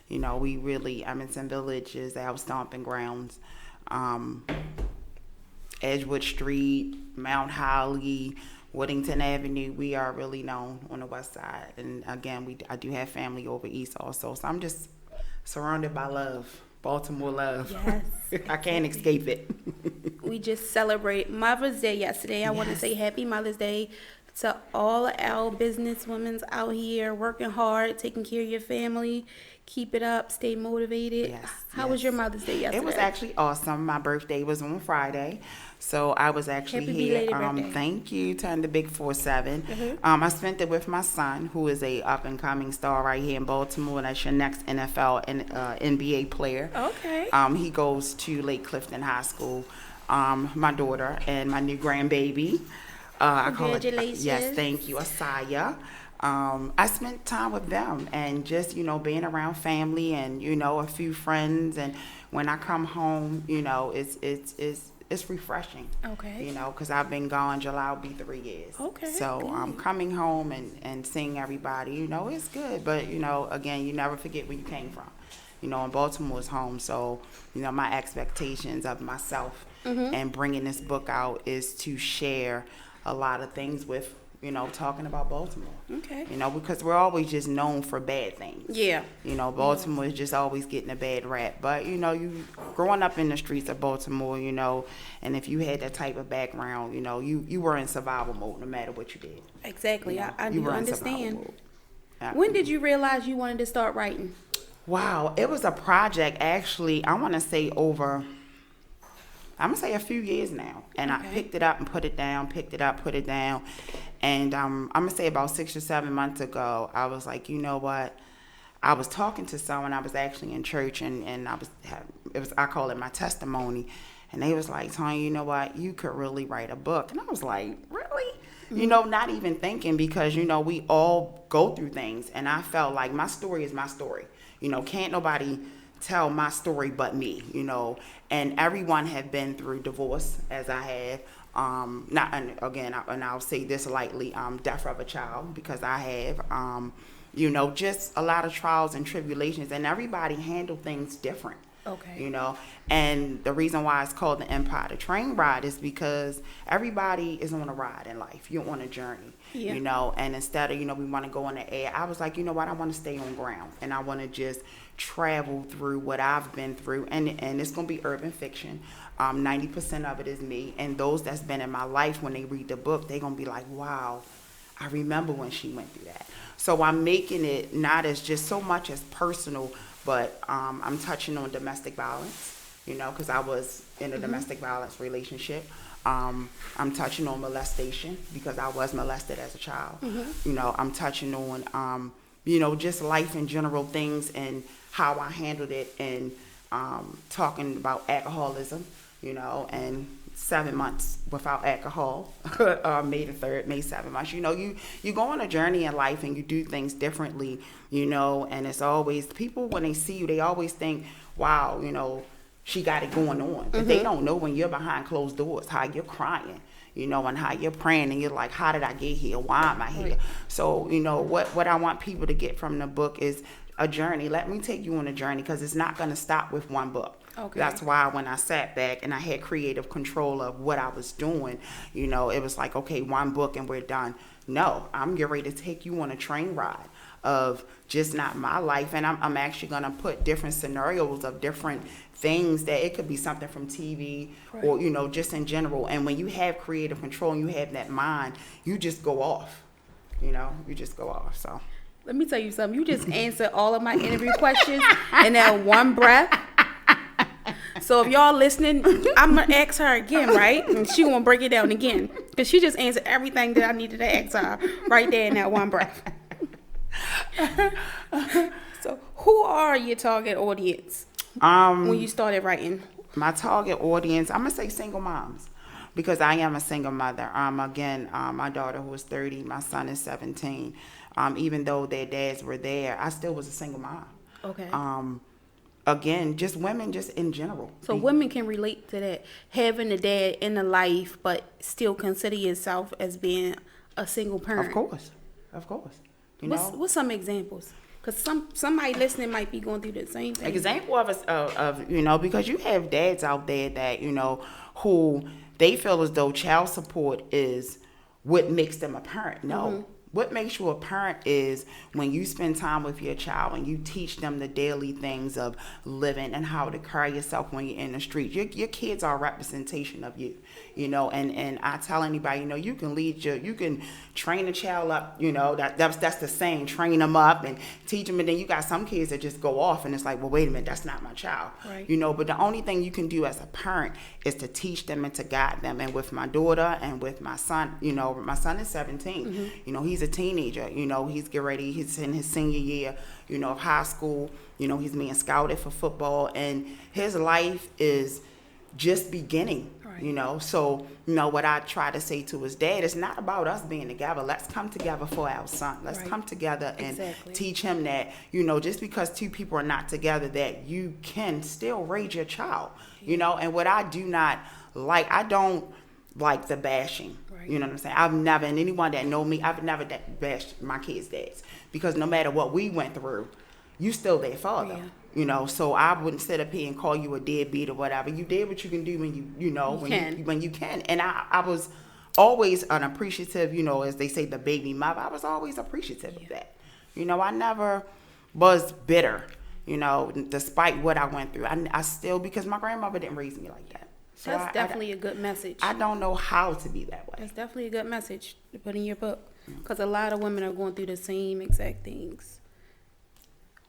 We really, Edmondson Village is our stomping grounds. Edgewood Street, Mount Holly, Woodington Avenue, we are really known on the west side. And again, I do have family over east also. So I'm just surrounded by love, Baltimore love. Yes. I can't escape it. We just celebrated Mother's Day yesterday. I want to say happy Mother's Day to all our business women out here working hard, taking care of your family. Keep it up. Stay motivated. Yes. How was your Mother's Day yesterday? It was actually awesome. My birthday was on Friday. So I was actually Happy here. belated birthday. Thank you. Turned the big 4-7. I spent it with my son, who is a up and coming star right here in Baltimore. That's your next NFL and NBA player. Okay. He goes to Lake Clifton High School. My daughter and my new grandbaby. Congratulations. Yes, thank you, Asaya. I spent time with them and just, being around family and, a few friends. And when I come home, it's refreshing. Okay. Because I've been gone. July will be 3 years. Okay. So coming home and seeing everybody, it's good. But, again, you never forget where you came from. And Baltimore's home. So, my expectations of myself and bringing this book out is to share a lot of things with, talking about Baltimore. Okay. Because we're always just known for bad things. Yeah. Baltimore is just always getting a bad rap. But, you growing up in the streets of Baltimore, and if you had that type of background, you were in survival mode no matter what you did. Exactly. I do understand. Yeah. When did you realize you wanted to start writing? Wow. It was a project, actually, I want to say a few years now. And I picked it up and put it down, picked it up, put it down. And I'm going to say about 6 or 7 months ago, I was like, you know what? I was talking to someone. I was actually in church, and I call it my testimony. And they was like, Tanya, you know what? You could really write a book. And I was like, really? Not even thinking, because, we all go through things. And I felt like my story is my story. Can't nobody tell my story but me, and everyone have been through divorce, as I have. And I'll say this lightly, death of a child, because I have, just a lot of trials and tribulations, and everybody handle things different. Okay. And the reason why it's called the Empire the Train Ride is because everybody is on a ride in life. You're on a journey, and instead of, we want to go in the air, I was like, you know what, I want to stay on ground, and I want to just travel through what I've been through, and it's going to be urban fiction. 90% of it is me, and those that's been in my life, when they read the book, they're going to be like, wow, I remember when she went through that. So I'm making it not as just so much as personal, but I'm touching on domestic violence, because I was in a domestic violence relationship. I'm touching on molestation, because I was molested as a child. I'm touching on, just life in general, things and how I handled it, and talking about alcoholism, and 7 months without alcohol, May the 3rd, May 7 months. You go on a journey in life and you do things differently, and it's always, people, when they see you, they always think, wow, she got it going on. But they don't know when you're behind closed doors, how you're crying, and how you're praying, and you're like, how did I get here? Why am I here? Right. So, what I want people to get from the book is a journey. Let me take you on a journey, because it's not going to stop with one book. Okay. That's why when I sat back and I had creative control of what I was doing, it was like, okay, one book and we're done. No, I'm getting ready to take you on a train ride of just not my life. And I'm actually going to put different scenarios of different things, that it could be something from TV, right, or, just in general. And when you have creative control and you have that mind, you just go off, you just go off. So let me tell you something. You just answered all of my interview questions in that one breath. So if y'all listening, I'm going to ask her again, right? And she going to break it down again, because she just answered everything that I needed to ask her right there in that one breath. So who are your target audience when you started writing? My target audience, I'm going to say single moms, because I am a single mother. Again, my daughter, who is 30, my son is 17. Even though their dads were there, I still was a single mom. Okay. Again, just women, just in general. So women can relate to that, having a dad in the life, but still consider yourself as being a single parent. Of course. What's some examples? Because somebody listening might be going through the same thing. Example of because you have dads out there that, who they feel as though child support is what makes them a parent. No. Mm-hmm. What makes you a parent is when you spend time with your child and you teach them the daily things of living and how to carry yourself when you're in the street. Your kids are a representation of you, and I tell anybody, you can you can train a child up, that's the saying, train them up and teach them. And then you got some kids that just go off and it's like, well, wait a minute, that's not my child, right. But the only thing you can do as a parent is to teach them and to guide them. And with my daughter and with my son, my son is 17, mm-hmm. He's a teenager, he's getting ready, he's in his senior year, of high school, he's being scouted for football, and his life is just beginning, right. So, what I try to say to his dad, it's not about us being together. Let's come together for our son. Let's right. come together and exactly. teach him that, just because two people are not together, that you can still raise your child, and what I do not like, I don't like the bashing. Right. You know what I'm saying? I've never, and anyone that know me, I've never bashed my kids' dads, because no matter what we went through, you still their father. Yeah. So I wouldn't sit up here and call you a deadbeat or whatever. You did what you can do when when you can. And I was always unappreciative, as they say, the baby mother. I was always appreciative of that. I never was bitter, despite what I went through. I still, because my grandmother didn't raise me like that. So that's definitely a good message. I don't know how to be that way. That's definitely a good message to put in your book, because a lot of women are going through the same exact things.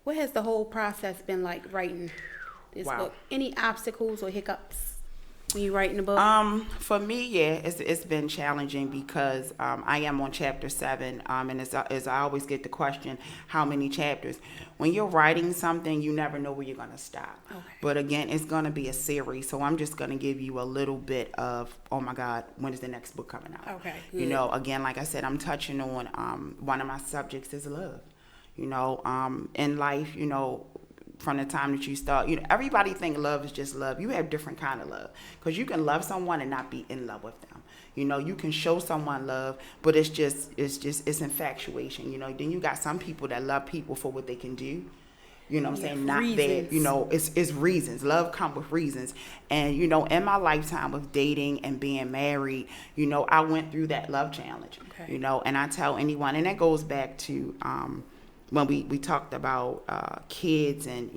What has the whole process been like writing this book? Any obstacles or hiccups when you're writing the book? For me, yeah, it's been challenging because I am on chapter 7, and as I always get the question, how many chapters? When you're writing something, you never know where you're going to stop. Okay. But again, it's going to be a series, so I'm just going to give you a little bit of, oh my God, when is the next book coming out? Okay. Good. Again, like I said, I'm touching on one of my subjects is love. In life, from the time that you start, everybody think love is just love. You have different kind of love, because you can love someone and not be in love with them. You can show someone love, but it's infatuation. Then you got some people that love people for what they can do. What I'm saying? Not that, it's reasons. Love comes with reasons. And, in my lifetime of dating and being married, I went through that love challenge, okay. And I tell anyone, and that goes back to, when we talked about kids and,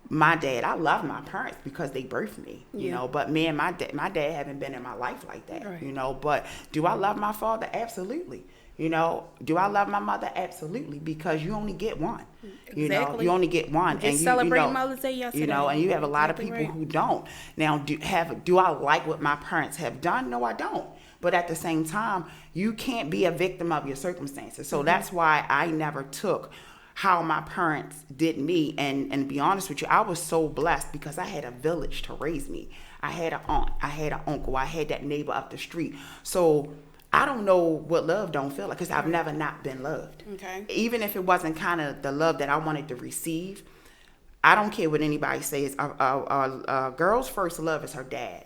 my dad, I love my parents because they birthed me, but me and my dad haven't been in my life like that, right. But do I love my father? Absolutely. Do I love my mother? Absolutely, because you only get one. Exactly. You only get one. We just celebrated Mother's Day yesterday. And you have a lot of people who don't. Now, do I like what my parents have done? No, I don't. But at the same time, you can't be a victim of your circumstances. So that's why I never took how my parents did me. And to be honest with you, I was so blessed because I had a village to raise me. I had an aunt, I had an uncle, I had that neighbor up the street. So I don't know what love don't feel like, because I've never not been loved. Okay. Even if it wasn't kind of the love that I wanted to receive, I don't care what anybody says. A girl's first love is her dad.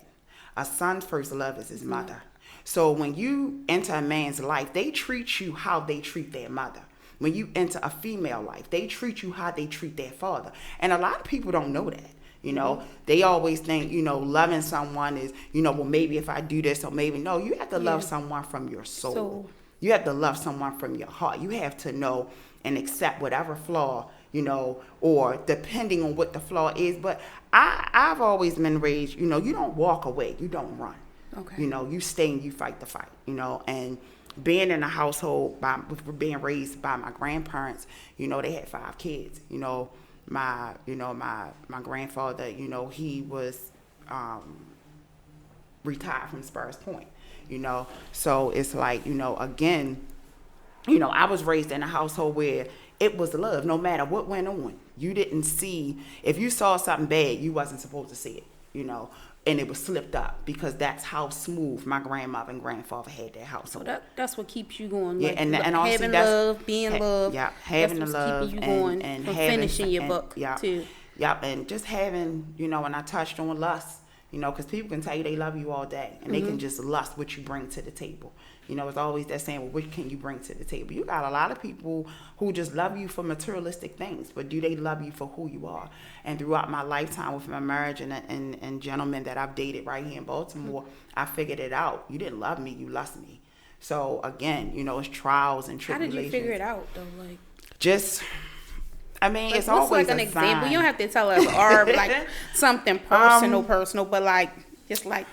A son's first love is his mother. So when you enter a man's life, they treat you how they treat their mother. When you enter a female life, they treat you how they treat their father. And a lot of people don't know that. They always think, loving someone is, well, maybe if I do this or maybe no. You have to love someone from your soul. You have to love someone from your heart. You have to know and accept whatever flaw, or depending on what the flaw is. But I've always been raised, you don't walk away. You don't run. Okay. You stay and you fight the fight, and being in a household being raised by my grandparents, they had 5 kids, my grandfather, he was retired from Spurs Point, so it's like, again, I was raised in a household where it was love no matter what went on. You didn't see, if you saw something bad, you wasn't supposed to see it, and it was slipped up, because that's how smooth my grandmother and grandfather had their household. So that's what keeps you going. Yeah, like, and having love, being loved. Yeah, having the love keeping you going and finishing your book too. Yeah, and just having, and I touched on lust. You know, because people can tell you they love you all day, and they can just lust what you bring to the table. You know, it's always that saying, well, what can you bring to the table? You got a lot of people who just love you for materialistic things, but do they love you for who you are? And throughout my lifetime with my marriage and gentlemen that I've dated right here in Baltimore, I figured it out. You didn't love me, you lust me. So again, you know, it's trials and tribulations. How did you figure it out though? Like, just, I mean, like, it's always like an a example. sign. You don't have to tell us or like something personal, but like just like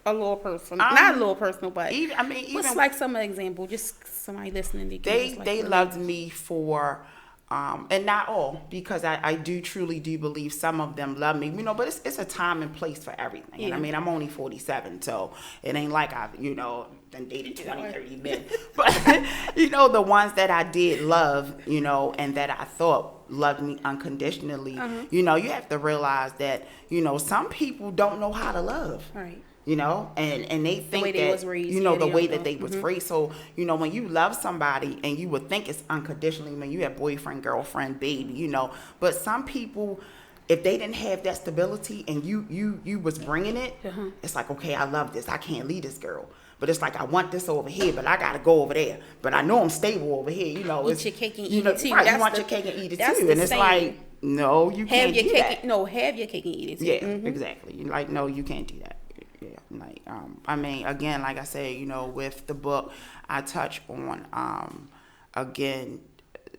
a little personal, not a little personal, but even what's like some example? Just somebody listening to they loved me for. And not all, because I do truly do believe some of them love me, you know, but it's a time and place for everything. And I mean, I'm only 47, so it ain't like I've, you know, been dated 20, 30 men. But, you know, the ones that I did love, you know, and that I thought loved me unconditionally, you know, you have to realize that, you know, some people don't know how to love. Right. You know, and they think the that, was raised, you know, the way that they was raised. So, you know, when you love somebody and you would think it's unconditionally, when you have boyfriend, girlfriend, baby, you know, but some people, if they didn't have that stability and you was bringing it, it's like, okay, I love this. I can't leave this girl. But it's like, I want this over here, but I got to go over there. But I know I'm stable over here. You know, eat your cake and you eat know, it too. Right, you want your cake and eat it too. And it's like, no, you can't do that. Have your cake and eat it too. Yeah, exactly. You're like, no, you can't do that. Yeah, like I mean, again, like I said, you know, with the book, I touch on again,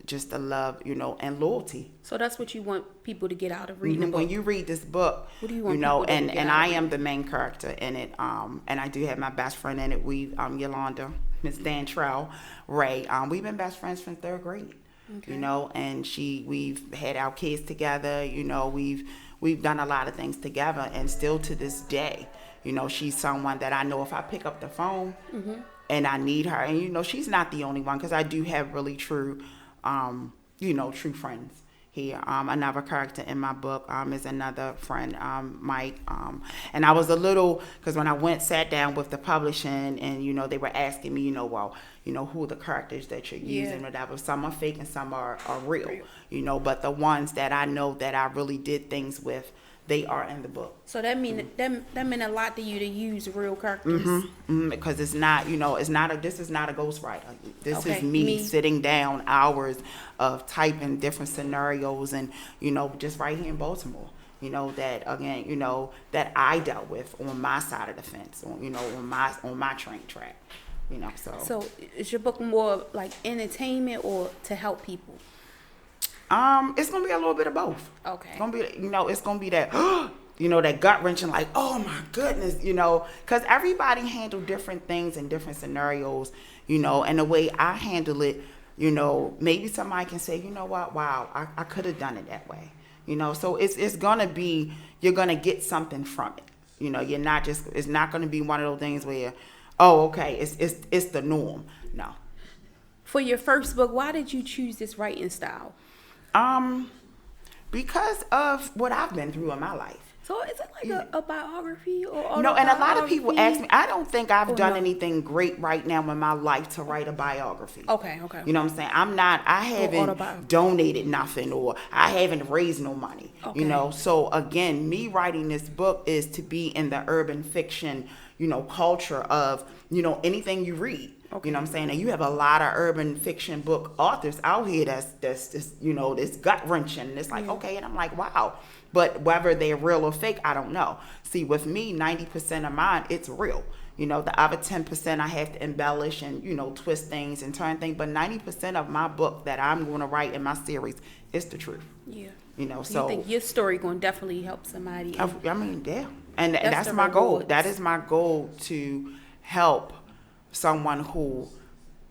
just the love, you know, and loyalty. So that's what you want people to get out of reading the book. When you read this book, what do you want, you know, people to and I am the main character in it. And I do have my best friend in it. We Yolanda, Miss Dantrell Ray. We've been best friends since 3rd grade. Okay. You know, and we've had our kids together. You know, we've done a lot of things together, and still to this day. You know, she's someone that I know if I pick up the phone and I need her, and, you know, she's not the only one, because I do have really true, you know, true friends here. Another character in my book is another friend, Mike. And I was a little, because when I sat down with the publishing and, you know, they were asking me, you know, well, you know, who are the characters that you're using, whatever. Some are fake and some are real, you know, but the ones that I know that I really did things with, they are in the book. So that mean that meant a lot to you to use real characters. Because it's not, you know, this is not a ghostwriter. This is me sitting down hours of typing different scenarios, and, you know, just right here in Baltimore. You know, that again, you know, that I dealt with on my side of the fence, on, you know, on my train track. You know, so is your book more like entertainment or to help people? It's gonna be a little bit of both. Okay. It's gonna be, you know, it's gonna be that, you know, that gut wrenching, like, oh my goodness, you know, because everybody handle different things in different scenarios, you know, and the way I handle it, you know, maybe somebody can say, you know what, wow, I could have done it that way, you know. So it's gonna be, you're gonna get something from it, you know. You're not just, it's not gonna be one of those things where, oh, okay, it's the norm. No. For your first book, why did you choose this writing style? Because of what I've been through in my life. So is it like a biography or no? And a lot of people ask me. I don't think I've done anything great right now in my life to write a biography. Okay. You know what I'm saying? I'm not. I haven't donated nothing, or I haven't raised no money. Okay. You know. So again, me writing this book is to be in the urban fiction, you know, culture of, you know, anything you read. Okay. You know what I'm saying? And you have a lot of urban fiction book authors out here that's you know, this gut wrenching. And it's like, okay, and I'm like, wow. But whether they're real or fake, I don't know. See, with me, 90% of mine, it's real. You know, the other 10% I have to embellish and, you know, twist things and turn things. But 90% of my book that I'm going to write in my series is the truth. Yeah. You know, so. You think your story going to definitely help somebody? I mean, yeah. And that's my goal. That is my goal, to help someone who,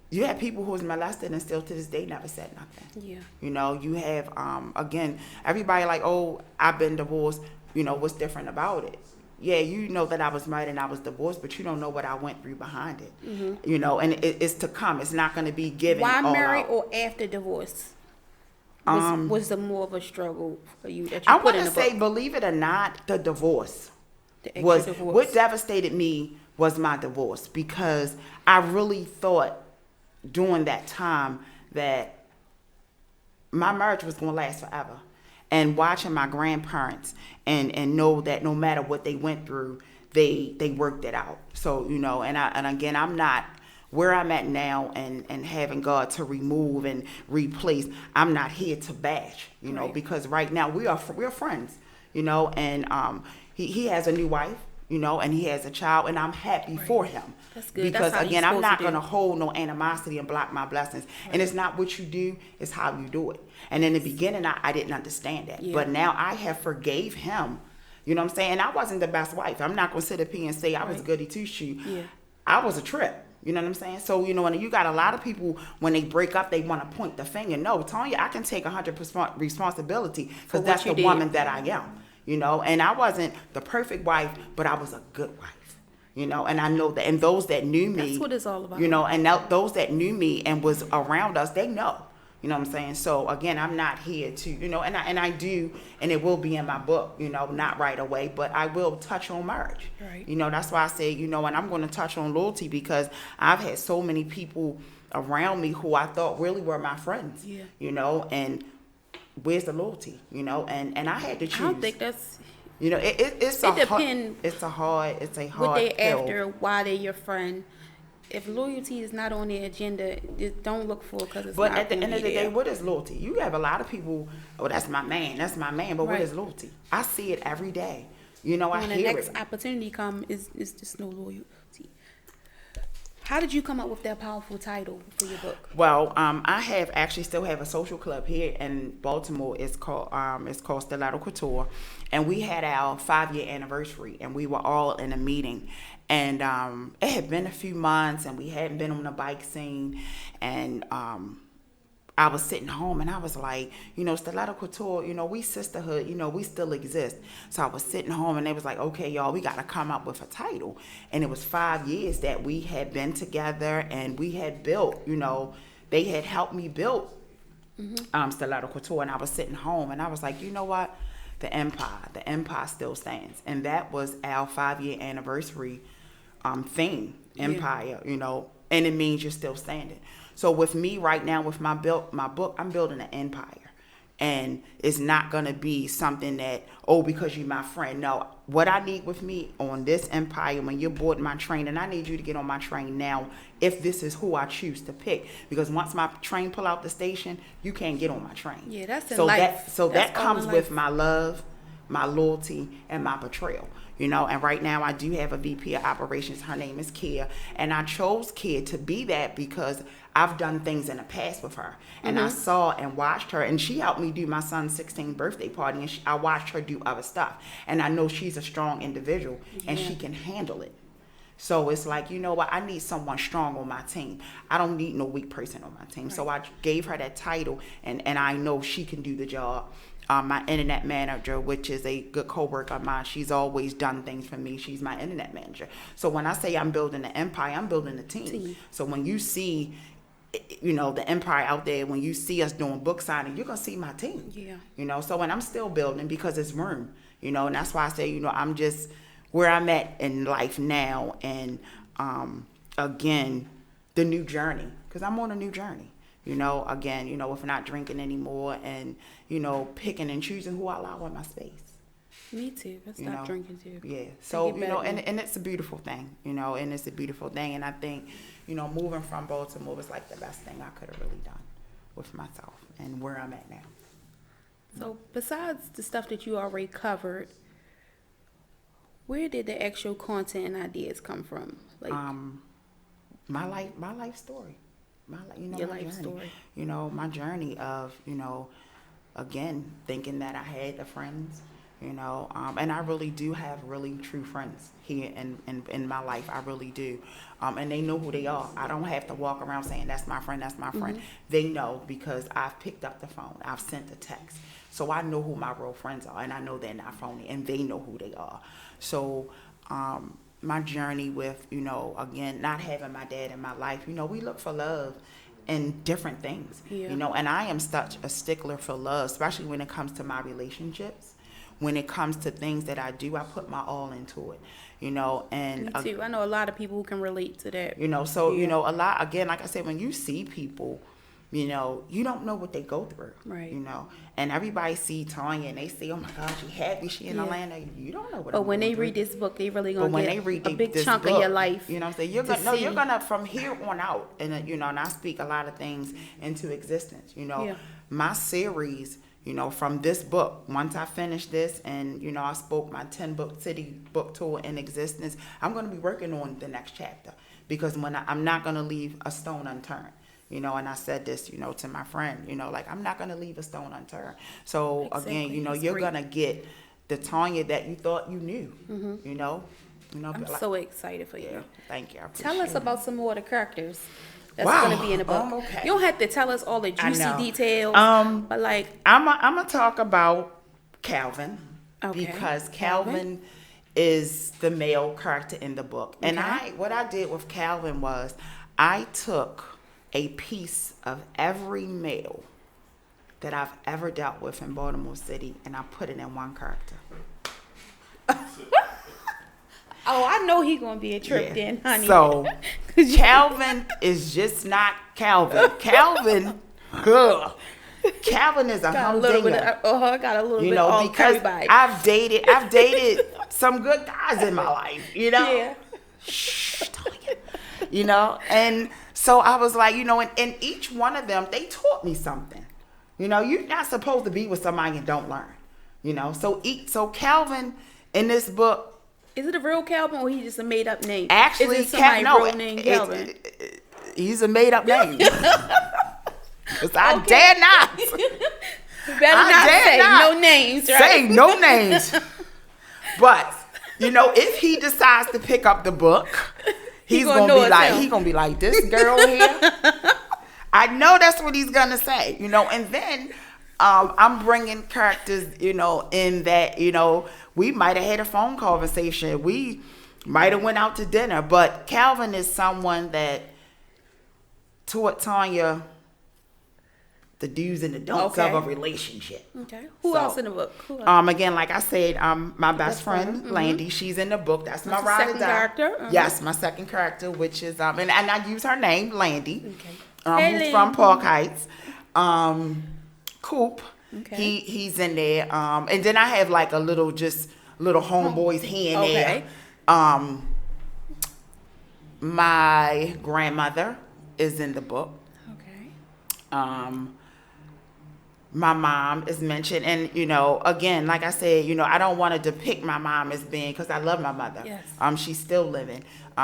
you have people who was molested and still to this day never said nothing. Yeah. You know, you have, again, everybody like, oh, I've been divorced. You know, what's different about it? Yeah, you know that I was married and I was divorced, but you don't know what I went through behind it. Mm-hmm. You know, and it's to come. It's not going to be given While all married out. Or after divorce? Was the more of a struggle for you that you put in the book? I want to say, believe it or not, the divorce divorce. What devastated me was my divorce, because I really thought during that time that my marriage was going to last forever. and watching my grandparents and know that no matter what they went through, they worked it out. So, and again, I'm not where I'm at now and having God to remove and replace. I'm not here to bash, because right now we're friends, and he has a new wife, and he has a child, and I'm happy for him. That's good. Because That's again, I'm not going to hold no animosity and block my blessings. Right. And it's not what you do, it's how you do it. And in the beginning, I didn't understand that. Yeah. But now I have forgave him. You know what I'm saying? And I wasn't the best wife. I'm not going to sit up here and say I was goody two-shoe. Yeah. I was a trip. You know what I'm saying? So, and you got a lot of people, when they break up, they want to point the finger. No, Tanya, I can take 100% responsibility because that's the woman that I am. And I wasn't the perfect wife, but I was a good wife. And I know that, and those that knew me, that's what it's all about. And those that knew me and was around us, they know. You know what I'm saying? So again, I'm not here to, and I do, and it will be in my book, not right away, but I will touch on marriage. Right. That's why I say, and I'm going to touch on loyalty because I've had so many people around me who I thought really were my friends. Yeah. And where's the loyalty? And I had to choose. I don't think that's. It's a hard what they pill. After, why they're your friend. If loyalty is not on their agenda, just don't look for it because it's but not. But at the end of the day, what is loyalty? You have a lot of people, that's my man. But what is loyalty? I see it every day. I hear it. When the next opportunity comes, is just no loyalty. How did you come up with that powerful title for your book? Well, I still have a social club here in Baltimore. It's called Untitled Chapter, and we had our 5-year anniversary, and we were all in a meeting, and it had been a few months, and we hadn't been on the bike scene, and I was sitting home and I was like, Stiletto Couture, we sisterhood, we still exist. So I was sitting home and they was like, okay, y'all, we got to come up with a title. And it was 5 years that we had been together and we had built, they had helped me build Stiletto Couture. And I was sitting home and I was like, you know what? The empire still stands. And that was our 5-year anniversary theme, empire, and it means you're still standing. So with me right now, with my book, I'm building an empire. And it's not going to be something that, because you're my friend. No, what I need with me on this empire, when you're boarding my train, and I need you to get on my train now if this is who I choose to pick. Because once my train pull out the station, you can't get on my train. Yeah, that's in life. That comes with my love, my loyalty, and my betrayal. And right now I do have a VP of operations. Her name is Kia. And I chose Kia to be that because I've done things in the past with her. And I saw and watched her. And she helped me do my son's 16th birthday party. And I watched her do other stuff. And I know she's a strong individual. And she can handle it. So it's like, you know what? I need someone strong on my team. I don't need no weak person on my team. Right. So I gave her that title. And I know she can do the job. My internet manager, which is a good coworker of mine, she's always done things for me. She's my internet manager. So when I say I'm building an empire, I'm building a team. So when you see, the empire out there, when you see us doing book signing, you're going to see my team. Yeah. So when I'm still building because it's room, and that's why I say, I'm just where I'm at in life now. And again, the new journey, because I'm on a new journey. Again, with not drinking anymore and, picking and choosing who I allow in my space. Me too. I stopped drinking too. Yeah. So, and it's a beautiful thing, and it's a beautiful thing. And I think, moving from Baltimore was like the best thing I could have really done with myself and where I'm at now. So besides the stuff that you already covered, where did the actual content and ideas come from? Like, my life story. Your life story. My journey of, again, thinking that I had the friends, and I really do have really true friends here in my life. I really do. And they know who they are. I don't have to walk around saying, that's my friend, that's my friend. They know because I've picked up the phone. I've sent a text. So I know who my real friends are, and I know they're not phony, and they know who they are. So, my journey with, again, not having my dad in my life, we look for love in different things, and I am such a stickler for love, especially when it comes to my relationships. When it comes to things that I do, I put my all into it, and me too. I know a lot of people who can relate to that. So, a lot, again, like I said, when you see people, you know, you don't know what they go through. Right. You know, and everybody see Tanya and they say, oh my God, she happy, she in Atlanta. You don't know what. But when they read this book, they really gonna get a big chunk of your life. You know what I'm saying? You're gonna from here on out, and you know, and I speak a lot of things into existence. You know, my series. You know, from this book, once I finish this and, you know, I spoke my 10-book city book tour in existence, I'm going to be working on the next chapter because I'm not going to leave a stone unturned. You know, and I said this, you know, to my friend, you know, like, I'm not going to leave a stone unturned. So, again, you know, you're going to get the Tanya that you thought you knew, you know. I'm so excited for you. Yeah, thank you. Tell us about some more of the characters that's going to be in the book. Okay. You don't have to tell us all the juicy details, but like I'm gonna talk about Calvin because Calvin is the male character in the book, and what I did with Calvin was I took a piece of every male that I've ever dealt with in Baltimore City, and I put it in one character. Oh, I know he's going to be a trip then, honey. So, Calvin is just not Calvin. Calvin is a humdinger. Got a little bit on because everybody. I've dated some good guys in my life, you know? Yeah. Shh, Tanya. You know? And so I was like, you know, and each one of them, they taught me something. You know, you're not supposed to be with somebody and don't learn. You know? So Calvin in this book, is it a real Calvin or he just a made up name? Actually, is it somebody real named Calvin? He's a made up name. Because I dare not. Better not say no names, right? Say no names. But, you know, if he decides to pick up the book, he's gonna be like, this girl here. I know that's what he's gonna say, you know, and then I'm bringing characters, you know, in that, you know, we might have had a phone conversation. We might have went out to dinner. But Calvin is someone that taught Tanya the do's and the don'ts of a relationship. Okay. Who else in the book? Again, like I said, my best friend, Landy, she's in the book. That's my ride or die. Character? Yes, my second character, which is, and I use her name, Landy. Okay. Who's from Park Heights. Coop. Okay. He's in there. And then I have like a little homeboys here and there. My grandmother is in the book. Okay. My mom is mentioned, and you know, again, like I said, you know, I don't want to depict my mom as being, because I love my mother. Yes. She's still living.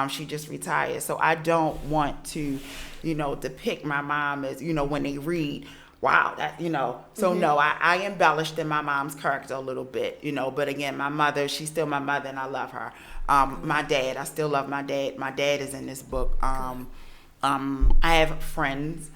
She just retired, so I don't want to, you know, depict my mom as, you know, when they read, wow, that, you know. So no, I embellished in my mom's character a little bit, you know. But again, my mother, she's still my mother, and I love her. My dad, I still love my dad. My dad is in this book. I have friends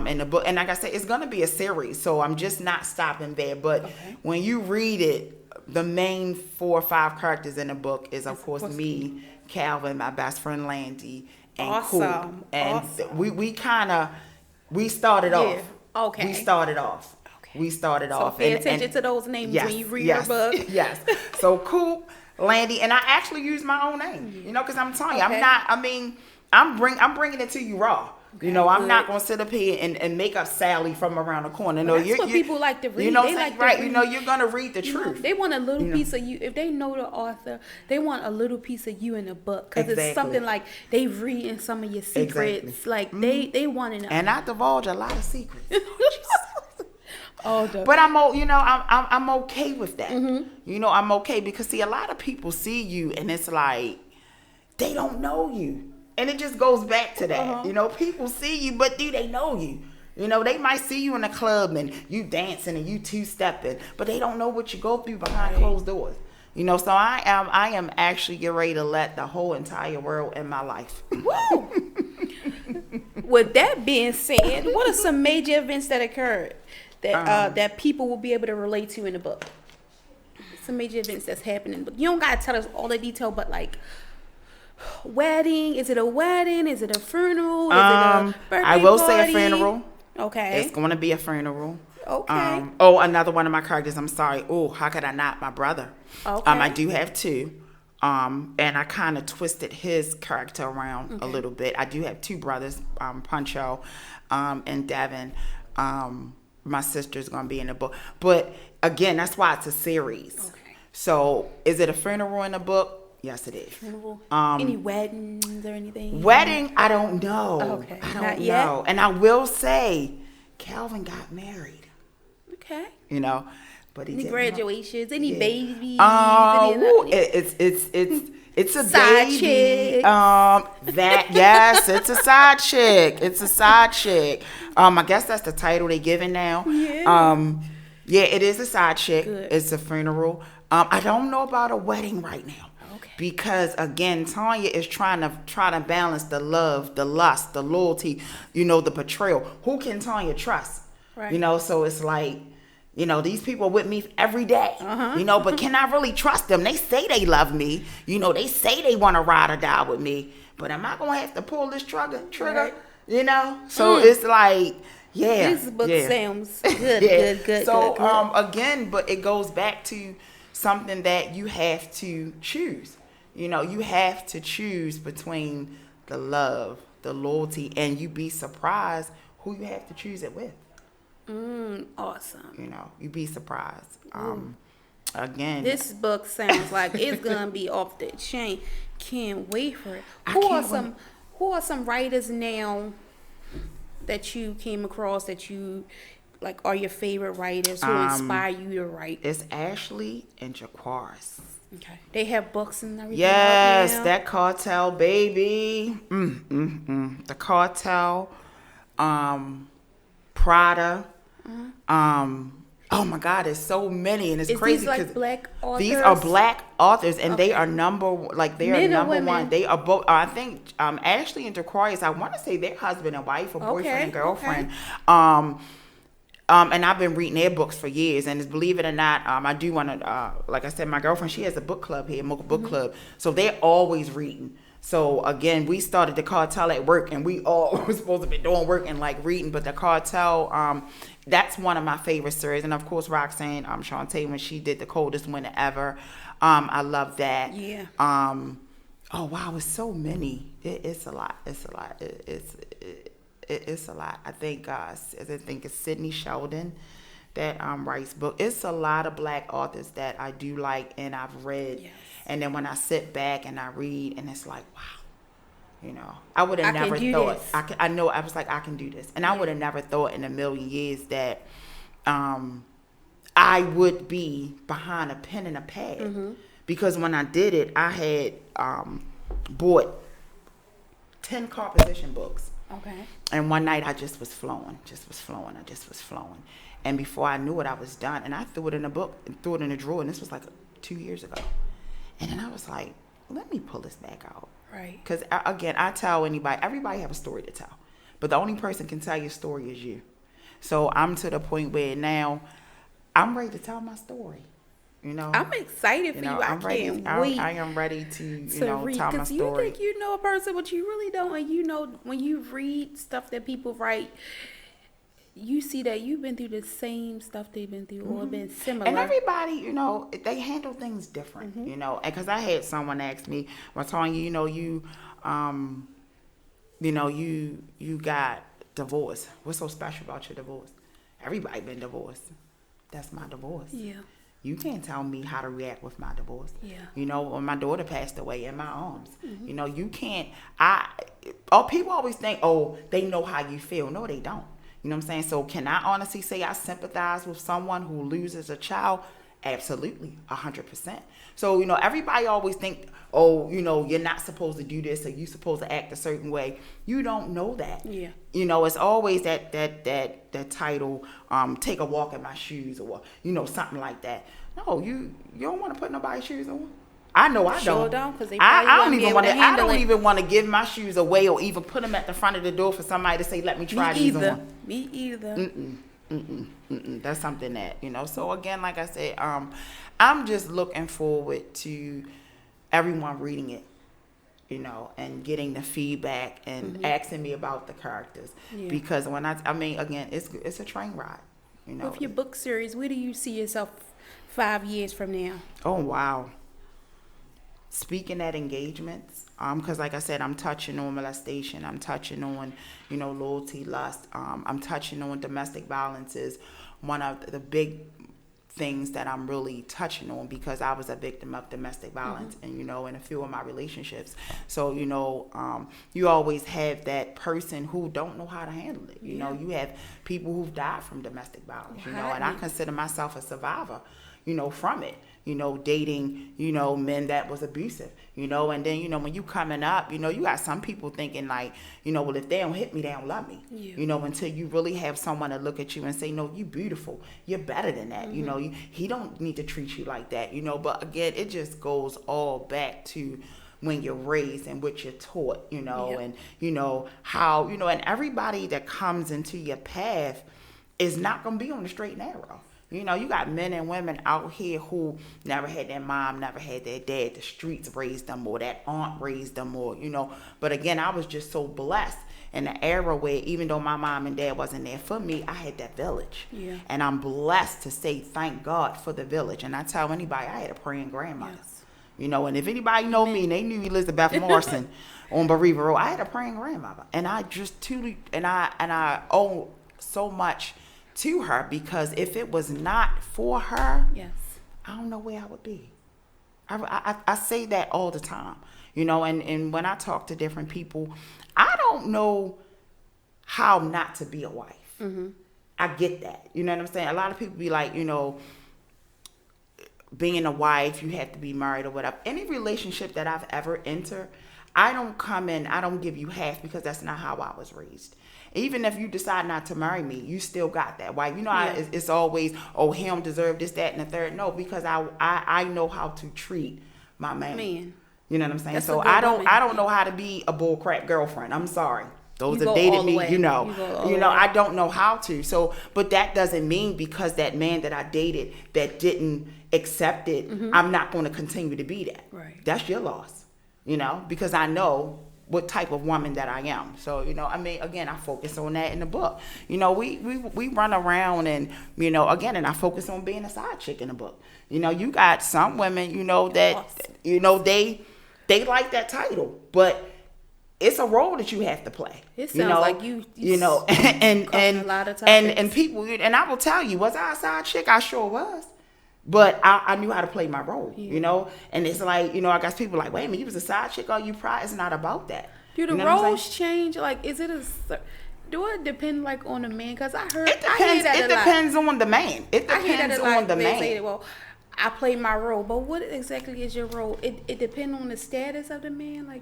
in the book, and like I said, it's going to be a series, so I'm just not stopping there. But when you read it, the main 4 or 5 characters in the book is, of course, me, Calvin, my best friend Landy, and Coop. And we started off. Okay. We started off. So pay attention to those names when you read your book. Yes. So Coop, Landy, and I actually use my own name. You know, because I'm telling you, I'm bringing it to you raw. You know, I'm not going to sit up here and make up Sally from around the corner. No, that's what people like to read. You know, they like right? You know, you're going to read the truth. They want a little piece of you. If they know the author, they want a little piece of you in the book, because it's something like they reading some of your secrets. Like they want to know. And I divulge a lot of secrets. But I'm okay with that. You know, I'm okay because see, a lot of people see you and it's like they don't know you. And it just goes back to that. You know, people see you, but do they know you? You know, they might see you in a club and you dancing and you two-stepping, but they don't know what you go through behind closed doors. You know, so I am actually getting ready to let the whole entire world in my life. Woo! With that being said, what are some major events that occurred that that people will be able to relate to in the book? Some major events that's happening in the book. You don't gotta tell us all the detail, but like, wedding? Is it a wedding? Is it a funeral? Is it a birthday I will party? say a funeral. Okay. It's going to be a funeral. Okay. Another one of my characters. I'm sorry. Oh, how could I not? My brother. Okay. I do have 2. And I kind of twisted his character around a little bit. I do have two brothers, Puncho and Devin. My sister's going to be in the book. But again, that's why it's a series. Okay. So is it a funeral in the book? Yes, it is. Funeral? Any weddings or anything? Wedding, I don't know. Okay. I don't know. And I will say, Calvin got married. Okay. You know. But any graduations, any babies? It's a side baby. Chick. It's a side chick. It's a side chick. I guess that's the title they giving now. Yeah. It is a side chick. Good. It's a funeral. I don't know about a wedding right now. Okay. Because again, Tanya is trying to balance the love, the lust, the loyalty, the betrayal. Who can Tanya trust? Right. So it's like, these people with me every day, but can I really trust them? They say they love me. They say they want to ride or die with me. But am I going to have to pull this trigger? Right. So it's like, yeah. This book sounds good, good. So, good. Again, but it goes back to something that you have to choose. You have to choose between the love, the loyalty, and you be surprised who you have to choose it with. Awesome. You'd be surprised. Again, this book sounds like it's gonna be off the chain. Can't wait for it. Who are some writers now that you came across that you like are your favorite writers who inspire you to write? It's Ashley and Jaquaris. Okay. They have books and everything. Yes, that Cartel, baby. The Cartel, Prada. Oh my God, there's so many, and it's crazy because black authors? These are black authors, and they are number one. They are both. I think Ashley and Jaquaris. I want to say they're husband and wife, or boyfriend and girlfriend. Okay. And I've been reading their books for years, and believe it or not, I do want to. Like I said, my girlfriend, she has a book club here, book club, so they're always reading. So again, we started the Cartel at work, and we all were supposed to be doing work and like reading. But the Cartel, that's one of my favorite series, and of course Roxanne, Shantae, when she did The Coldest Winter Ever, I love that. Yeah. Oh wow, it's so many. It's a lot. It's a lot. It's a lot. I think it's Sidney Sheldon that writes book. It's a lot of black authors that I do like and I've read. Yes. And then when I sit back and I read, and it's like, wow, I would have never thought. I know. I was like, I can do this, and I would have never thought in a million years that I would be behind a pen and a pad. Because when I did it, I had bought 10 composition books. Okay. And one night I just was flowing. And before I knew it, I was done. And I threw it in a book and threw it in a drawer. And this was like 2 years ago. And then I was like, let me pull this back out. Right. Because, again, I tell everybody have a story to tell. But the only person can tell your story is you. So I'm to the point where now I'm ready to tell my story. I'm excited for you. I can't wait. I am ready to tell my story. Because you think you know a person, but you really don't. And when you read stuff that people write, you see that you've been through the same stuff they've been through, or been similar. And everybody, they handle things different, And because I had someone ask me, well, Tanya, you got divorced. What's so special about your divorce? Everybody been divorced. That's my divorce. Yeah. You can't tell me how to react with my divorce. Yeah. When my daughter passed away in my arms. You can't. People always think, they know how you feel. No, they don't. You know what I'm saying? So can I honestly say I sympathize with someone who loses a child? Absolutely, 100%. So, everybody always think, you're not supposed to do this or you're supposed to act a certain way. You don't know that. Yeah. It's always that title, take a walk in my shoes, or, something like that. No, you don't want to put nobody's shoes on. I know I sure don't. Because I don't even want to give my shoes away or even put them at the front of the door for somebody to say, let me try these on. Me either. That's something that, so again, like I said, I'm just looking forward to everyone reading it, and getting the feedback and asking me about the characters. Yeah. Because again, it's a train ride, With your book series, where do you see yourself 5 years from now? Oh, wow. speaking at engagements, because like I said, I'm touching on molestation, I'm touching on, loyalty, lust, I'm touching on domestic violence is one of the big things that I'm really touching on, because I was a victim of domestic violence and in a few of my relationships. So you always have that person who don't know how to handle it. You have people who've died from domestic violence, and I consider myself a survivor from it, dating, men that was abusive, and then, when you coming up, you got some people thinking like, well, if they don't hit me, they don't love me, until you really have someone to look at you and say, no, you beautiful, you're better than that. He don't need to treat you like that, but again, it just goes all back to when you're raised and what you're taught, and, how, and everybody that comes into your path is not going to be on the straight and narrow. You got men and women out here who never had their mom, never had their dad. The streets raised them, or that aunt raised them, or, But again, I was just so blessed in the era where even though my mom and dad wasn't there for me, I had that village. Yeah. And I'm blessed to say thank God for the village. And I tell anybody, I had a praying grandmother. Yes. And if anybody know me, and they knew Elizabeth Morrison on Bereava Road, I had a praying grandmother. And I just truly, and I owe so much to her, because if it was not for her, I don't know where I would be. I say that all the time, and when I talk to different people, I don't know how not to be a wife. I get that. You know what I'm saying? A lot of people be like, being a wife, you have to be married or whatever. Any relationship that I've ever entered, I don't give you half, because that's not how I was raised. Even if you decide not to marry me, you still got that wife. It's always, oh, he don't deserve this, that, and the third. No, because I know how to treat my man. You know what I'm saying? So I don't know how to be a bullcrap girlfriend. I'm sorry. Those that dated me, I don't know how to. So, but that doesn't mean because that man that I dated that didn't accept it, I'm not going to continue to be that. Right. That's your loss. Because I know what type of woman that I am. So, again, I focus on that in the book. We run around and, again, and I focus on being a side chick in the book. You got some women, that, they like that title, but it's a role that you have to play. It sounds like you and a lot of and people, and I will tell you, was I a side chick? I sure was. But I knew how to play my role, and it's like, I got people like, wait a minute, you was a side chick, are you proud? It's not about that. Do the roles change? Like, do it depend like on the man? Because I heard, it depends on the man. It depends on the man. Say, well, I play my role, but what exactly is your role? It depends on the status of the man. Like,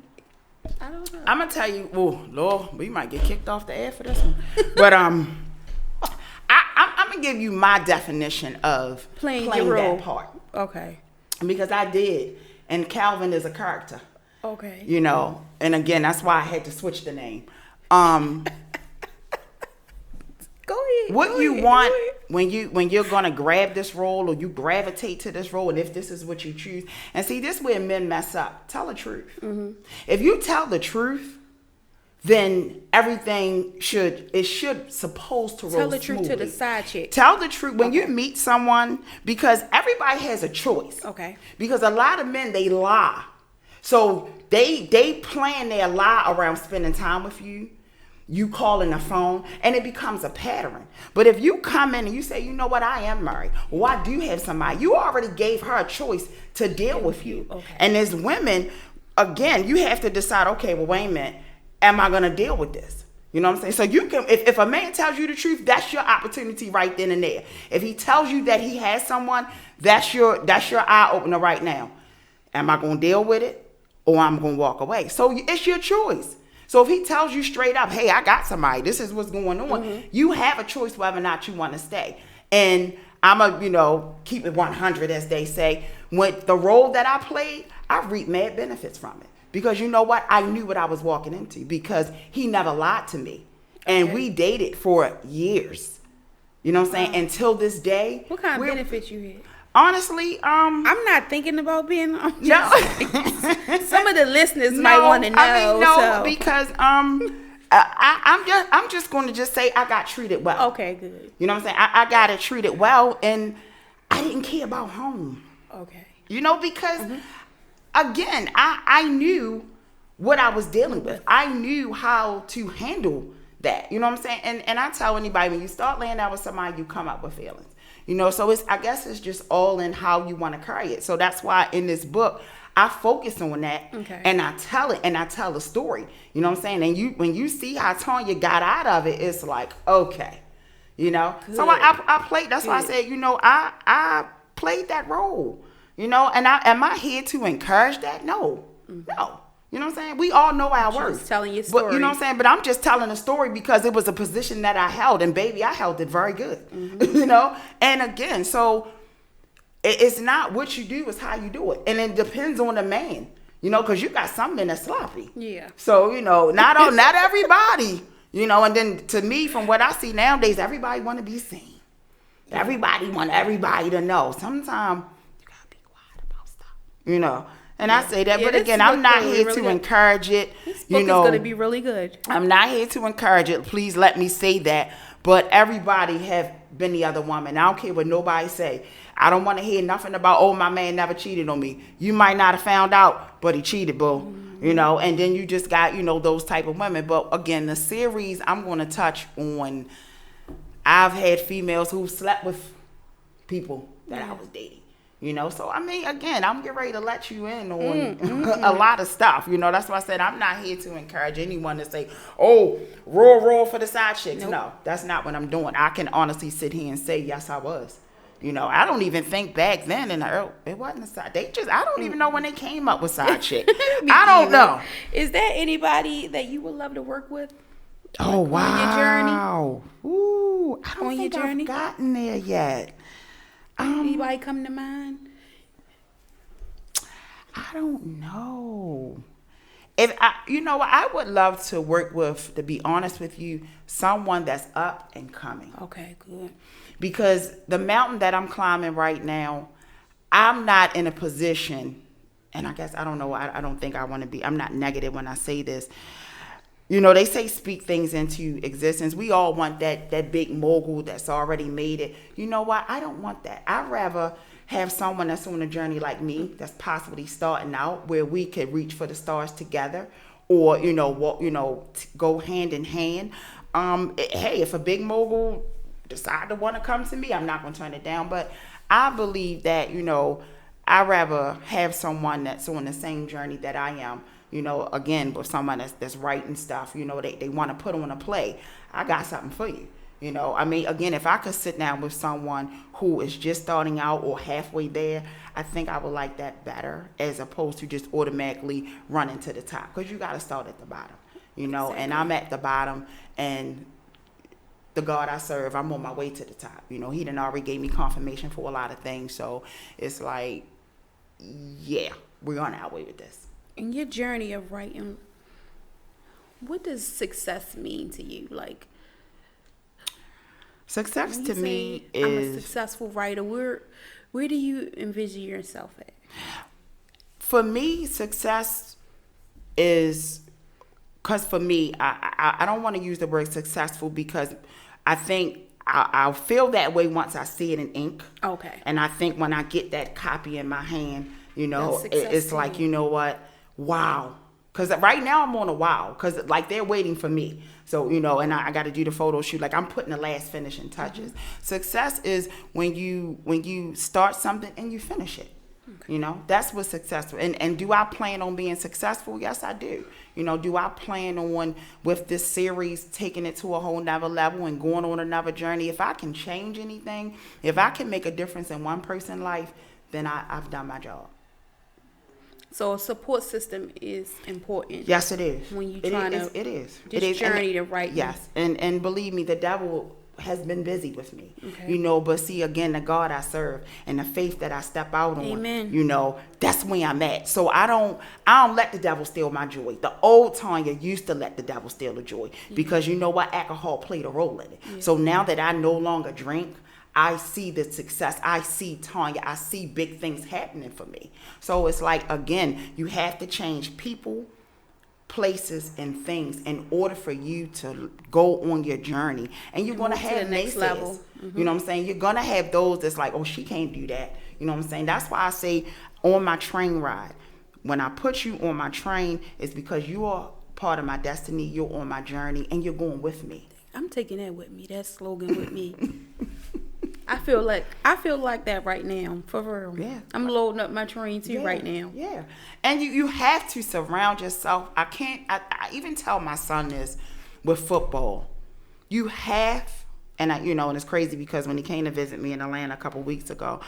I don't know. I'm gonna tell you, oh Lord, we might get kicked off the air for this one, but I'm gonna give you my definition of playing that part. Okay. Because I did, and Calvin is a character. Okay. And again, that's why I had to switch the name. Go ahead. What you want when you're gonna grab this role, or you gravitate to this role, and if this is what you choose, and see, this is where men mess up. Tell the truth. If you tell the truth, then everything should supposed to roll Tell the truth smoothly. to the side chick. Tell the truth when you meet someone, because everybody has a choice. Okay. Because a lot of men, they lie. So they plan their lie around spending time with you. You calling the phone, and it becomes a pattern. But if you come in and you say, you know what, I am married, or I do have somebody, you already gave her a choice to deal with you. Okay. And as women, again, you have to decide, okay, well, wait a minute, am I going to deal with this? You know what I'm saying? So you can, if a man tells you the truth, that's your opportunity right then and there. If he tells you that he has someone, that's your eye opener right now. Am I going to deal with it, or I'm going to walk away? So it's your choice. So if he tells you straight up, hey, I got somebody, this is what's going on, you have a choice whether or not you want to stay. And I'm keep it 100, as they say. With the role that I played, I reaped mad benefits from it. Because you know what? I knew what I was walking into, because he never lied to me. And we dated for years. You know what I'm saying? Until this day. What kind of benefits you had? Honestly, I'm not thinking about being no. Some of the listeners might want to know. Because I'm just going to just say I got treated well. Okay, good. You know what I'm saying? I got it treated well, and I didn't care about home. Okay. Because again, I knew what I was dealing with. I knew how to handle that. You know what I'm saying? And I tell anybody, when you start laying out with somebody, you come up with feelings. You know, so I guess it's just all in how you want to carry it. So that's why in this book, I focus on that, and I tell it, and I tell the story. You know what I'm saying? And when you see how Tanya got out of it, it's like, okay, you know. Good. So I played. That's why I said, you know, I played that role. You know, and am I here to encourage that? No, no. You know what I'm saying? We all know our worth. Just telling your story. But you know what I'm saying? But I'm just telling a story because it was a position that I held, and baby, I held it very good. You know, and again, so. It's not what you do, it's how you do it. And it depends on the man, you know, because you got some men that's sloppy. Yeah. So, you know, not everybody, you know, and then to me, from what I see nowadays, everybody want to be seen. Everybody want everybody to know. Sometimes you got to be quiet about stuff, you know. And I say that, but again, I'm not here to encourage it. This book is going to be really good. I'm not here to encourage it. Please let me say that. But everybody have been the other woman. I don't care what nobody say. I don't want to hear nothing about, oh, my man never cheated on me. You might not have found out, but he cheated, boo. You know, and then you just got, you know, those type of women. But again, the series, I'm going to touch on, I've had females who slept with people that I was dating. You know, so I mean, again, I'm getting ready to let you in on a lot of stuff. You know, that's why I said I'm not here to encourage anyone to say, oh, roll for the side chicks. Nope. No, that's not what I'm doing. I can honestly sit here and say, yes, I was. You know, I don't even think back then in the early, it wasn't a side. I don't even know when they came up with side chick. I don't know. Is there anybody that you would love to work with? Oh, wow. On your journey? Ooh, I don't think I've gotten there yet. Anybody come to mind? I don't know. I would love to work with, to be honest with you, someone that's up and coming. Okay, good. Because the mountain that I'm climbing right now, I'm not in a position, and I guess, I don't know, I don't think I want to be, I'm not negative when I say this. You know, they say speak things into existence. We all want that big mogul that's already made it. You know what? I don't want that. I'd rather have someone that's on a journey like me, that's possibly starting out, where we could reach for the stars together, or go hand in hand. Hey, if a big mogul decide to want to come to me, I'm not going to turn it down. But I believe that, you know, I'd rather have someone that's on the same journey that I am. You know, again, with someone that's writing stuff, you know, they want to put on a play. I got something for you. You know, I mean, again, if I could sit down with someone who is just starting out or halfway there, I think I would like that better, as opposed to just automatically running to the top. Because you got to start at the bottom, you know, exactly. And I'm at the bottom, and the God I serve, I'm on my way to the top. You know, he done already gave me confirmation for a lot of things. So it's like, yeah, we're on our way with this. In your journey of writing, what does success mean to you? Like, success to me is, I'm a successful writer. Where do you envision yourself at? For me, success is, because for me, I don't want to use the word successful, because I think I'll feel that way once I see it in ink. Okay. And I think when I get that copy in my hand, you know, it's like, you know what? Wow. Because right now I'm on a wow. Because like they're waiting for me. So, you know, and I got to do the photo shoot. Like I'm putting the last finishing touches. Success is when you start something and you finish it. Okay. You know, that's what's successful. And do I plan on being successful? Yes, I do. You know, do I plan on, with this series, taking it to a whole nother level and going on another journey? If I can change anything, if I can make a difference in one person's life, then I've done my job. So a support system is important. Yes, it is. When you're trying to journey to write. Yes, and believe me, the devil has been busy with me. Okay. You know, but see, again, the God I serve and the faith that I step out on. Amen. You know, that's where I'm at. So I don't let the devil steal my joy. The old Tanya used to let the devil steal the joy, because you know what, alcohol played a role in it. Yeah. So now that I no longer drink, I see the success. I see Tanya. I see big things happening for me. So it's like, again, you have to change people, places, and things in order for you to go on your journey. And you're going to have naysayers. Level. Mm-hmm. You know what I'm saying? You're going to have those that's like, oh, she can't do that. You know what I'm saying? That's why I say on my train ride, when I put you on my train, it's because you are part of my destiny. You're on my journey, and you're going with me. I'm taking that with me. That slogan with me. I feel like that right now, for real. Yeah. I'm loading up my train too right now. Yeah. And you have to surround yourself. I even tell my son this with football. You have, and and it's crazy because when he came to visit me in Atlanta a couple weeks ago,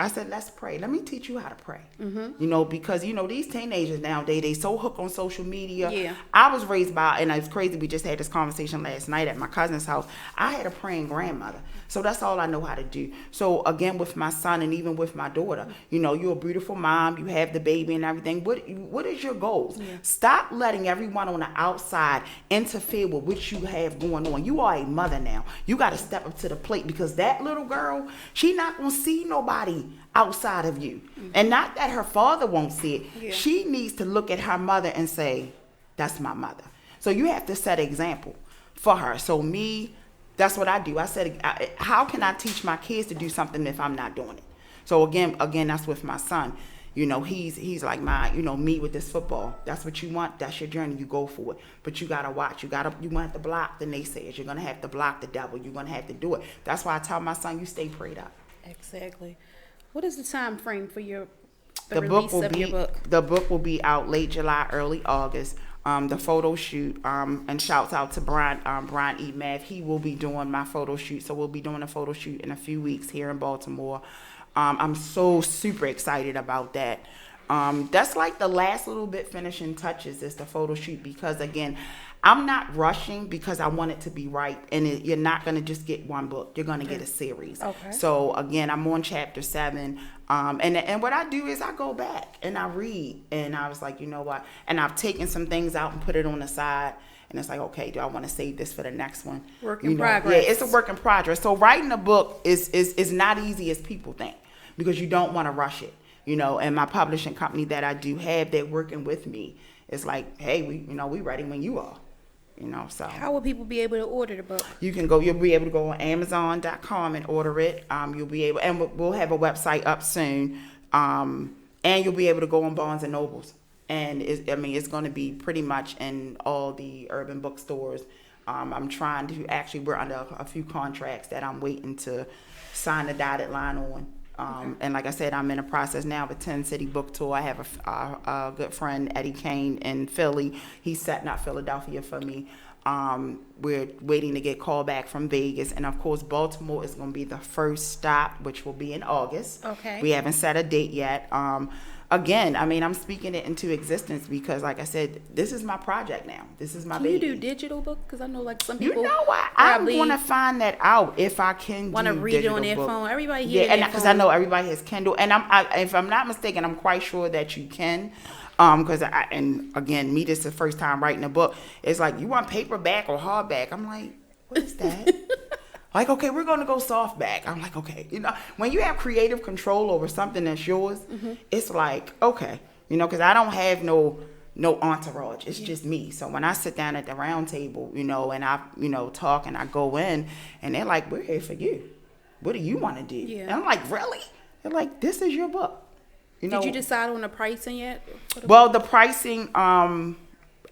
I said, let's pray. Let me teach you how to pray. Mm-hmm. Because, these teenagers nowadays, they so hooked on social media. Yeah. I was raised by, and it's crazy, we just had this conversation last night at my cousin's house. I had a praying grandmother. So that's all I know how to do. So again, with my son and even with my daughter, you're a beautiful mom. You have the baby and everything. What is your goals? Yeah. Stop letting everyone on the outside interfere with what you have going on. You are a mother now. You got to step up to the plate because that little girl, she not going to see nobody outside of you. Mm-hmm. And not that her father won't see it. Yeah. She needs to look at her mother and say, that's my mother. So you have to set an example for her. So that's what I do. I said, how can I teach my kids to do something if I'm not doing it? So again, that's with my son. He's like me with this football. That's what you want. That's your journey. You go for it. But you gotta watch. You're gonna have to block the naysayers. You're gonna have to block the devil. You're gonna have to do it. That's why I tell my son, you stay prayed up. Exactly. What is the time frame for your release of your book? The book will be out late July, early August. The photo shoot, and shouts out to Brian E. Math. He will be doing my photo shoot. So we'll be doing a photo shoot in a few weeks here in Baltimore. I'm so super excited about that. That's like the last little bit finishing touches is the photo shoot because again, I'm not rushing because I want it to be right. And you're not going to just get one book. You're going to get a series. Okay. So again, I'm on chapter 7. And what I do is I go back and I read. And I was like, you know what? And I've taken some things out and put it on the side. And it's like, okay, do I want to save this for the next one? Work in progress. Yeah, it's a work in progress. So writing a book is not easy as people think because you don't want to rush it. And my publishing company that I do have, they're working with me. It's like, hey, we ready when you are. So how will people be able to order the book? You'll be able to go on Amazon.com and order it. You'll be able, and we'll have a website up soon. And you'll be able to go on Barnes and Nobles. And it's going to be pretty much in all the urban bookstores. I'm trying to we're under a few contracts that I'm waiting to sign the dotted line on. And like I said, I'm in a process now of a 10-city book tour. I have a good friend, Eddie Kane, in Philly. He's setting up Philadelphia for me. We're waiting to get called back from Vegas. And, of course, Baltimore is going to be the first stop, which will be in August. Okay. We haven't set a date yet. Again, I'm speaking it into existence because, like I said, this is my project now. This is my baby. Can you do digital book? Because I know, some people. You know what? I'm going to find that out if I can. Want to read it on their phone? Everybody here. Yeah, and because I know everybody has Kindle, and if I'm not mistaken, I'm quite sure that you can. Because and again, this is the first time writing a book. It's like you want paperback or hardback. I'm like, what is that? Like, okay, we're going to go softback. I'm like, okay. When you have creative control over something that's yours, it's like, okay. Because I don't have no entourage. It's just me. So when I sit down at the round table, and I, talk and I go in, and they're like, we're here for you. What do you want to do? Yeah. And I'm like, really? They're like, this is your book. Did you decide on the pricing yet? Well, the pricing,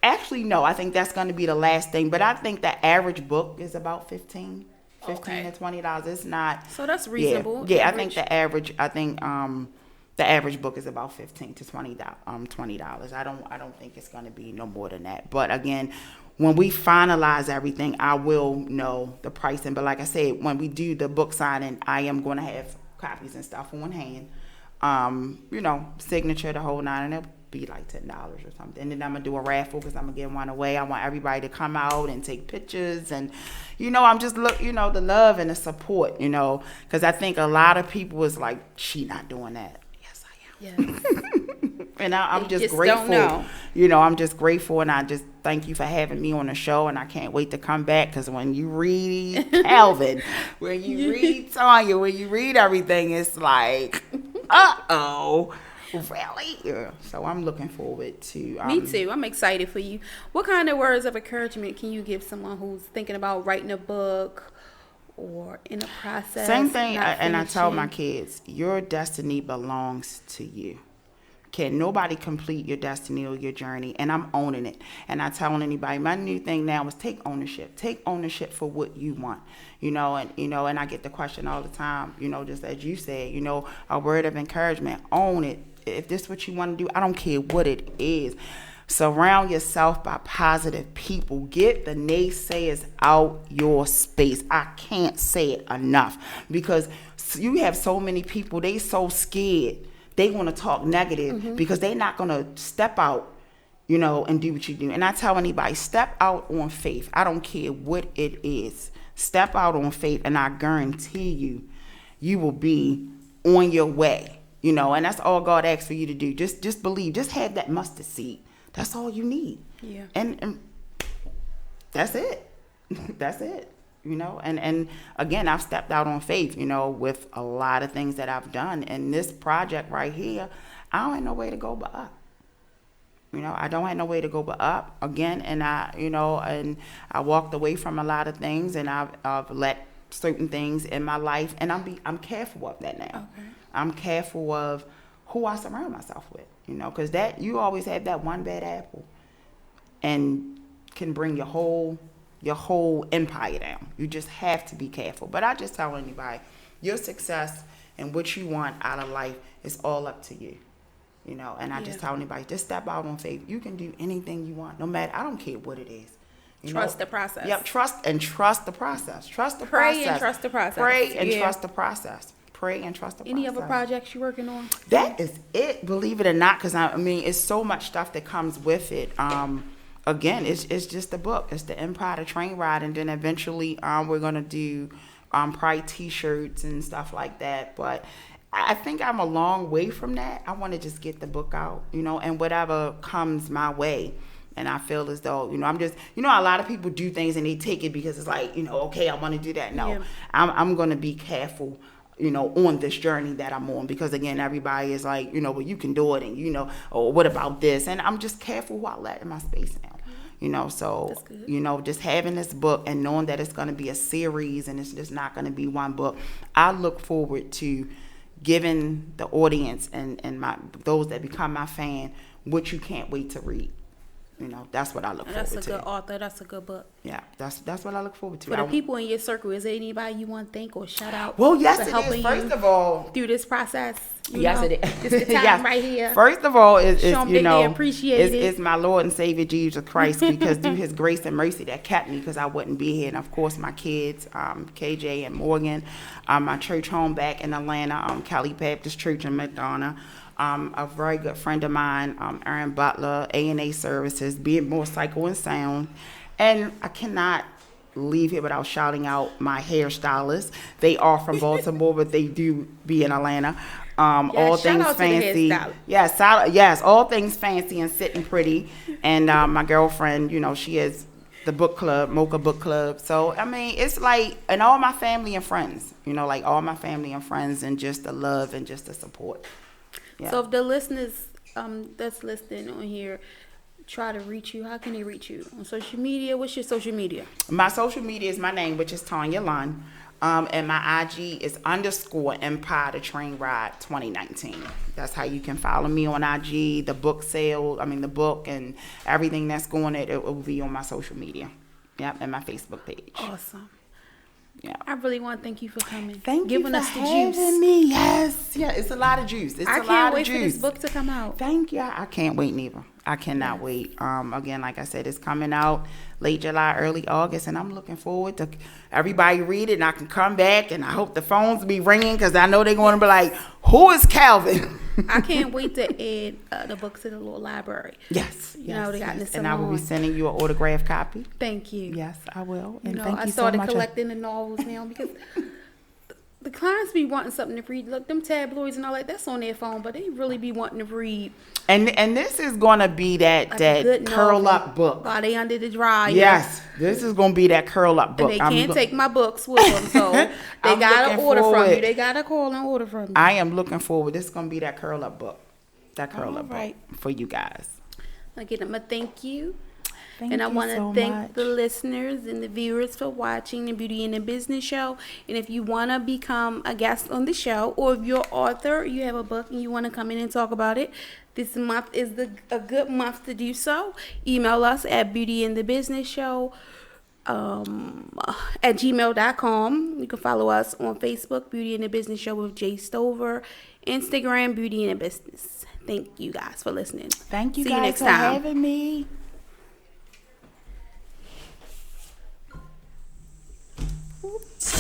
actually, no. I think that's going to be the last thing. But I think the average book is about $15 to $20. It's not. So that's reasonable. Yeah, average. I think the average book is about $15 to $20. I don't think it's going to be no more than that. But again, when we finalize everything, I will know the pricing. But like I said, when we do the book signing, I am going to have copies and stuff on hand. Signature, the whole nine, and it'll be like $10 or something. And then I'm gonna do a raffle because I'm gonna give one away. I want everybody to come out and take pictures, and I'm just the love and the support, because I think a lot of people is like, she not doing that. Yes, I am. Yes. And I'm just grateful. I'm just grateful, and I just thank you for having me on the show, and I can't wait to come back because when you read Calvin, when you read Tanya, when you read everything, it's like, uh-oh. Really? Yeah. So I'm looking forward to. Me too. I'm excited for you. What kind of words of encouragement can you give someone who's thinking about writing a book or in the process? Same thing. And I tell my kids, your destiny belongs to you. Can nobody complete your destiny or your journey? And I'm owning it. And I tell anybody, my new thing now is take ownership. Take ownership for what you want. And I get the question all the time, just as you said, a word of encouragement. Own it. If this is what you want to do, I don't care what it is. Surround yourself by positive people. Get the naysayers out your space. I can't say it enough, because you have so many people, they so scared. They want to talk negative because they're not going to step out, and do what you do. And I tell anybody, step out on faith. I don't care what it is. Step out on faith, and I guarantee you will be on your way, and that's all God asks for you to do. Just believe. Just have that mustard seed. That's all you need. Yeah. And that's it. That's it. And again, I've stepped out on faith, with a lot of things that I've done. And this project right here, I don't have no way to go but up. I don't have no way to go but up again. And and I walked away from a lot of things, and I've let certain things in my life, and I'm careful of that now. Okay. I'm careful of who I surround myself with, because that you always have that one bad apple, and can bring your whole empire down. You just have to be careful. But I just tell anybody, your success and what you want out of life is all up to you. And I just tell anybody, just step out on faith. You can do anything you want, no matter, I don't care what it is. Trust the process. Yep, trust the process. Trust the Pray process. and trust the process. Pray and trust the process. Pray and trust the process. Any other projects you're working on? That is it, believe it or not, because it's so much stuff that comes with it. Again, it's just a book. It's the Empire Train Ride, and then eventually we're gonna do probably T-shirts and stuff like that. But I think I'm a long way from that. I want to just get the book out, and whatever comes my way. And I feel as though, I'm just, a lot of people do things and they take it because it's like, okay, I want to do that. No, I'm going to be careful, on this journey that I'm on, because again, everybody is like, well, you can do it, and or what about this? And I'm just careful who I let in my space now. So, just having this book and knowing that it's going to be a series and it's just not going to be one book, I look forward to giving the audience and those that become my fan what you can't wait to read. That's what I look forward to. That's a good author. That's a good book. Yeah, that's what I look forward to. For the people in your circle, is there anybody you want to thank or shout out? Well, yes, it is. First of all, through this process. Yes, it is. It's the time right here. First of all, appreciate it's my Lord and Savior Jesus Christ, because through His grace and mercy that kept me, because I wouldn't be here. And of course, my kids, KJ and Morgan, my church home back in Atlanta, Cali Baptist Church in McDonough. A very good friend of mine, Aaron Butler, A&A Services, Being More Psycho and Sound. And I cannot leave here without shouting out my hairstylists. They are from Baltimore, but they do be in Atlanta. All things fancy. Yes, all things fancy and sitting pretty. And my girlfriend, she has the book club, Mocha Book Club. So, it's like, and all my family and friends, all my family and friends, and just the love and just the support. Yeah. So if the listeners that's listening on here try to reach you, how can they reach you? On social media? What's your social media? My social media is my name, which is Tanya Lunn. And my IG is _Empire the Train Ride 2019. That's how you can follow me on IG. The book sale, the book and everything that's going it will be on my social media. Yep, and my Facebook page. Awesome. Yeah. I really want to thank you for coming. Thank giving you for us the having juice. Me. Yes. Yeah, it's a lot of juice. I can't wait for this book to come out. Thank you. I can't wait neither. I cannot wait. Again, like I said, it's coming out late July, early August, and I'm looking forward to everybody read it, and I can come back, and I hope the phones be ringing, because I know they're going to be like, who is Calvin? I can't wait to add the book to the little library. Yes. They got in the salon. And I will be sending you an autographed copy. Thank you. Yes, I will. And thank you so much. I started collecting the novels now, because the clients be wanting something to read. Look, them tabloids and all that, that's on their phone, but they really be wanting to read. And this is going to be that curl up book. While they under the dryer. Yes, this is going to be that curl up book. And they can't take my books with them, so they got to order from you. They got to call and order from you. I am looking forward. This is going to be that curl up book. That curl up book for you guys. Again, I'm going to thank you. And I want to thank the listeners and the viewers for watching the Beauty and the Business Show. And if you want to become a guest on the show, or if you're an author, you have a book and you want to come in and talk about it, this month is a good month to do so. Email us at beautyandthebusinessshow at gmail.com. You can follow us on Facebook, Beauty and the Business Show with Jay Stover, Instagram, Beauty and the Business. Thank you guys for listening. Thank you guys for having me. Oops.